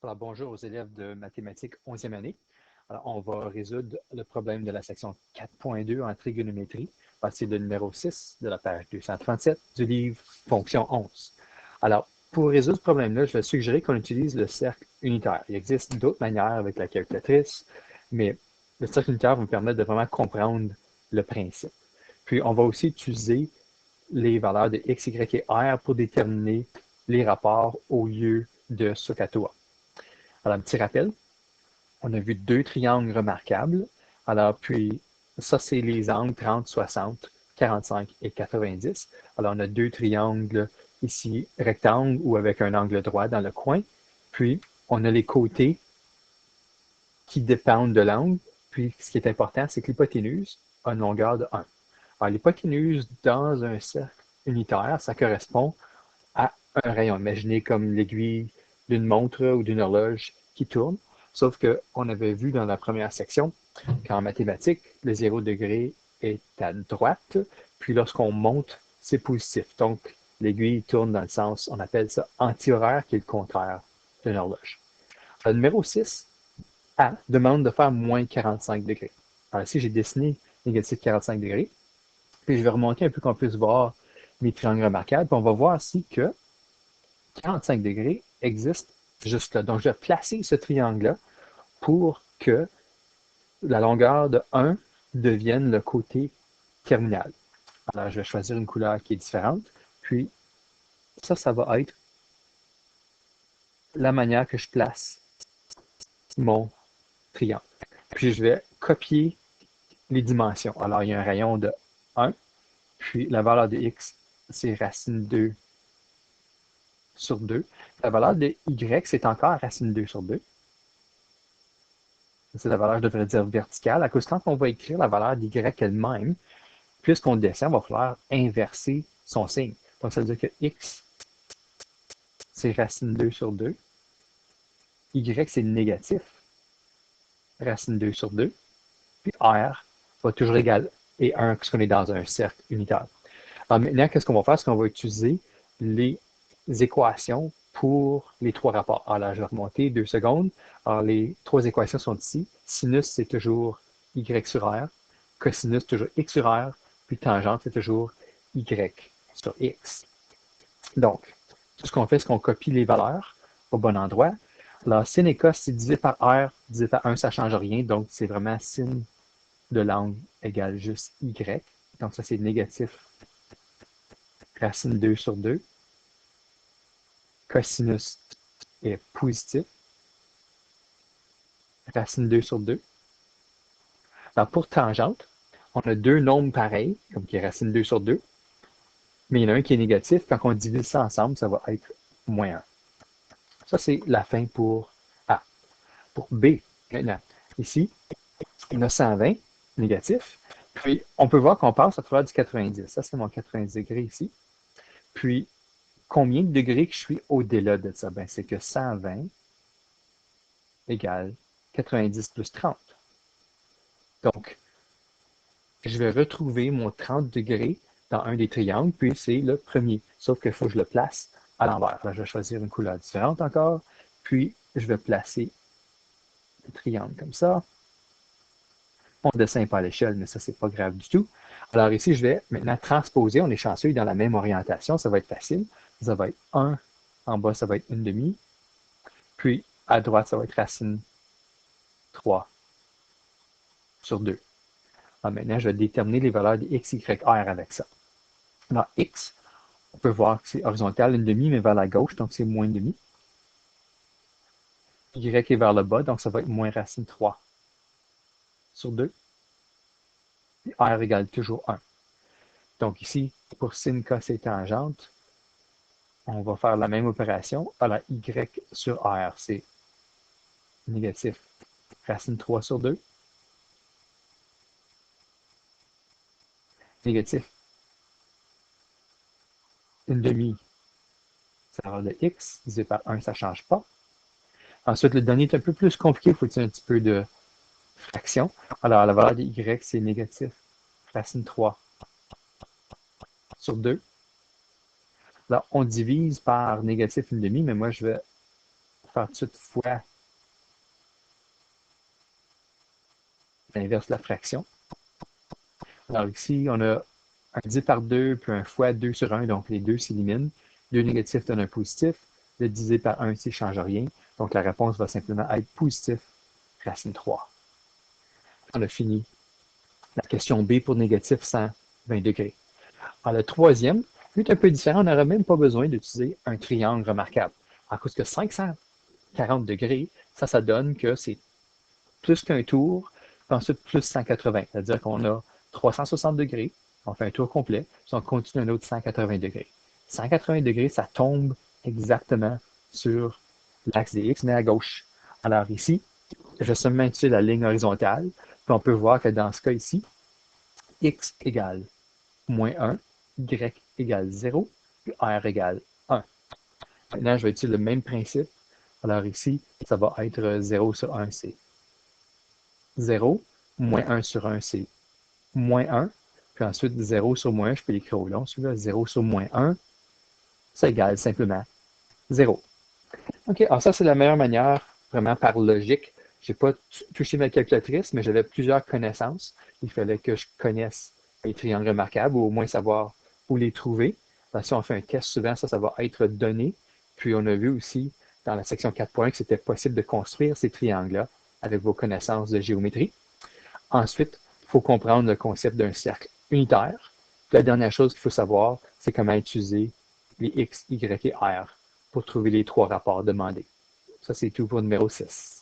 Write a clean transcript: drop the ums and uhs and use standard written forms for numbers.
Alors, bonjour aux élèves de mathématiques 11e année. Alors, on va résoudre le problème de la section 4.2 en trigonométrie, à partir de numéro 6 de la page 237 du livre Fonction 11. Alors, pour résoudre ce problème-là, je vais suggérer qu'on utilise le cercle unitaire. Il existe d'autres manières avec la calculatrice, mais le cercle unitaire va nous permettre de vraiment comprendre le principe. Puis, on va aussi utiliser les valeurs de x, y et r pour déterminer les rapports au lieu de SOHCAHTOA. Alors, un petit rappel, on a vu deux triangles remarquables. Alors, puis, ça, c'est les angles 30, 60, 45 et 90. Alors, on a deux triangles ici, rectangles ou avec un angle droit dans le coin. Puis, on a les côtés qui dépendent de l'angle. Puis, ce qui est important, c'est que l'hypoténuse a une longueur de 1. Alors, l'hypoténuse dans un cercle unitaire, ça correspond à un rayon. Imaginez comme l'aiguille d'une montre ou d'une horloge qui tourne. Sauf qu'on avait vu dans la première section qu'en mathématiques, le 0 degré est à droite, puis lorsqu'on monte, c'est positif. Donc, l'aiguille tourne dans le sens, on appelle ça anti-horaire, qui est le contraire d'une horloge. Le numéro 6, A, demande de faire moins 45 degrés. Alors ici, j'ai dessiné négatif 45 degrés, puis je vais remonter un peu qu'on puisse voir mes triangles remarquables, puis on va voir ici que 45 degrés existe juste là. Donc, je vais placer ce triangle-là pour que la longueur de 1 devienne le côté terminal. Alors, je vais choisir une couleur qui est différente. Puis, ça va être la manière que je place mon triangle. Puis, je vais copier les dimensions. Alors, il y a un rayon de 1, puis la valeur de x, c'est racine 2 sur 2. La valeur de y, c'est encore racine 2 sur 2. C'est la valeur, je devrais dire, verticale, à cause quand on va écrire la valeur d'y elle-même, puisqu'on descend, il va falloir inverser son signe. Donc, ça veut dire que x, c'est racine 2 sur 2. Y, c'est négatif, racine 2 sur 2. Puis R va toujours égal et 1, puisqu'on est dans un cercle unitaire. Alors maintenant, qu'est-ce qu'on va faire? C'est qu'on va utiliser les équations pour les trois rapports. Alors là, je vais remonter 2 secondes. Alors, les trois équations sont ici. Sinus, c'est toujours y sur r. Cosinus, toujours x sur r. Puis tangente, c'est toujours y sur x. Donc, tout ce qu'on fait, c'est qu'on copie les valeurs au bon endroit. Alors, sin et cos, c'est divisé par r, divisé par 1, ça ne change rien. Donc, c'est vraiment sin de l'angle égale juste y. Donc, ça, c'est négatif racine 2 sur 2. Cosinus est positif, racine 2 sur 2. Alors, pour tangente, on a deux nombres pareils, comme qui est racine 2 sur 2, mais il y en a un qui est négatif. Quand on divise ça ensemble, ça va être moins 1. Ça, c'est la fin pour A. Pour B, maintenant, ici, il y en a 120, négatif. Puis, on peut voir qu'on passe à travers du 90. Ça, c'est mon 90 degrés ici. Puis, combien de degrés que je suis au-delà de ça? Ben, c'est que 120 égale 90 plus 30. Donc, je vais retrouver mon 30 degrés dans un des triangles, puis c'est le premier. Sauf qu'il faut que je le place à l'envers. Là, je vais choisir une couleur différente encore, puis je vais placer le triangle comme ça. On ne dessine pas à l'échelle, mais ça, c'est pas grave du tout. Alors ici, je vais maintenant transposer. On est chanceux dans la même orientation, ça va être facile. Ça va être 1, en bas, ça va être 1/2. Puis à droite, ça va être racine 3 sur 2. Alors, maintenant, je vais déterminer les valeurs de x, y, r avec ça. Alors, x, on peut voir que c'est horizontal, 1/2, mais vers la gauche, donc c'est moins 1/2. Y est vers le bas, donc ça va être moins racine 3 sur 2. Puis r égale toujours 1. Donc ici, pour sin, cos et tangente, on va faire la même opération. Alors, y sur r, c'est négatif racine 3 sur 2. Négatif 1/2, ça va de x, divisé par 1, ça ne change pas. Ensuite, le dernier est un peu plus compliqué, il faut utiliser un petit peu de fraction. Alors, la valeur de y, c'est négatif racine 3 sur 2. Là, on divise par négatif 1/2, mais moi, je vais faire tout de suite fois l'inverse de la fraction. Alors ici, on a un divisé par 2, puis un fois 2 sur 1, donc les deux s'éliminent. 2 négatifs donne un positif. Le divisé par 1 ici ne change rien. Donc la réponse va simplement être positif, racine 3. On a fini la question B pour négatif 120 degrés. Alors, le troisième, lui, est un peu différent. On n'aurait même pas besoin d'utiliser un triangle remarquable. À cause que 540 degrés, ça donne que c'est plus qu'un tour, puis ensuite plus 180. C'est-à-dire qu'on a 360 degrés, on fait un tour complet, puis on continue un autre 180 degrés. 180 degrés, ça tombe exactement sur l'axe des X, mais à gauche. Alors ici, je vais seulement utiliser la ligne horizontale, puis on peut voir que dans ce cas ici, X égale moins 1, Y égale 0, puis R égale 1. Maintenant, je vais utiliser le même principe. Alors ici, ça va être 0 sur 1, c'est 0, moins 1 sur 1, c'est moins 1, puis ensuite 0 sur moins 1, je peux l'écrire au long, celui-là, 0 sur moins 1, ça égale simplement 0. OK, alors ça, c'est la meilleure manière, vraiment par logique. Je n'ai pas touché ma calculatrice, mais j'avais plusieurs connaissances. Il fallait que je connaisse les triangles remarquables, ou au moins savoir où les trouver. Alors, si on fait un test, souvent, ça va être donné. Puis, on a vu aussi dans la section 4.1 que c'était possible de construire ces triangles-là avec vos connaissances de géométrie. Ensuite, il faut comprendre le concept d'un cercle unitaire. Puis la dernière chose qu'il faut savoir, c'est comment utiliser les X, Y et R pour trouver les trois rapports demandés. Ça, c'est tout pour numéro 6.